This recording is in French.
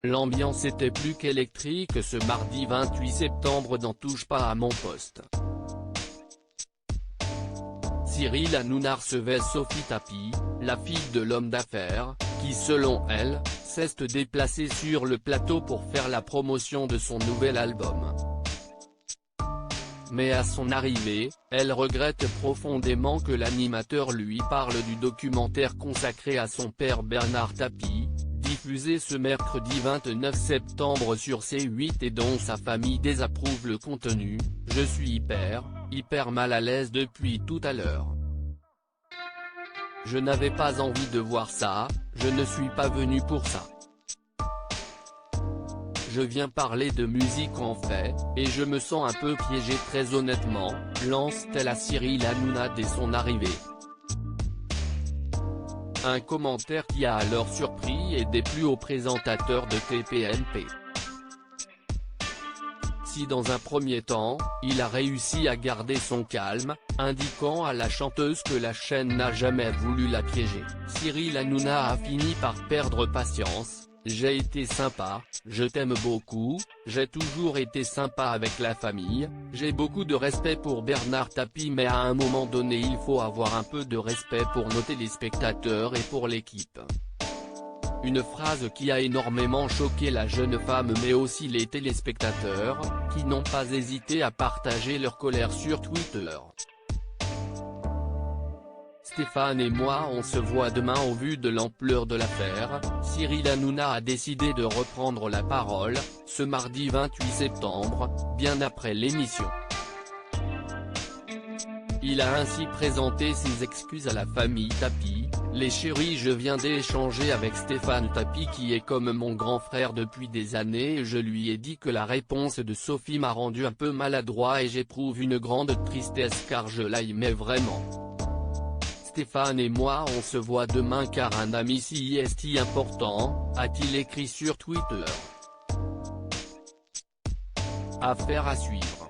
L'ambiance était plus qu'électrique ce mardi 28 septembre dans Touche pas à mon poste. Cyril Hanouna recevait Sophie Tapie, la fille de l'homme d'affaires, qui selon elle, s'est déplacée sur le plateau pour faire la promotion de son nouvel album. Mais à son arrivée, elle regrette profondément que l'animateur lui parle du documentaire consacré à son père Bernard Tapie, diffusé ce mercredi 29 septembre sur C8 et dont sa famille désapprouve le contenu. Je suis hyper mal à l'aise depuis tout à l'heure. Je n'avais pas envie de voir ça, je ne suis pas venu pour ça. Je viens parler de musique en fait, et je me sens un peu piégé très honnêtement, lance-t-elle à Cyril Hanouna dès son arrivée. Un commentaire qui a alors surpris et déplu au présentateur de TPMP. Si dans un premier temps, il a réussi à garder son calme, indiquant à la chanteuse que la chaîne n'a jamais voulu la piéger, Cyril Hanouna a fini par perdre patience. J'ai été sympa, je t'aime beaucoup, j'ai toujours été sympa avec la famille, j'ai beaucoup de respect pour Bernard Tapie mais à un moment donné il faut avoir un peu de respect pour nos téléspectateurs et pour l'équipe. Une phrase qui a énormément choqué la jeune femme mais aussi les téléspectateurs, qui n'ont pas hésité à partager leur colère sur Twitter. Stéphane et moi on se voit demain. Au vu de l'ampleur de l'affaire, Cyril Hanouna a décidé de reprendre la parole, ce mardi 28 septembre, bien après l'émission. Il a ainsi présenté ses excuses à la famille Tapie. Les chéris, je viens d'échanger avec Stéphane Tapie qui est comme mon grand frère depuis des années et je lui ai dit que la réponse de Sophie m'a rendu un peu maladroit et j'éprouve une grande tristesse car je l'aimais vraiment. Stéphane et moi on se voit demain car un ami si est important, a-t-il écrit sur Twitter. Affaire à suivre.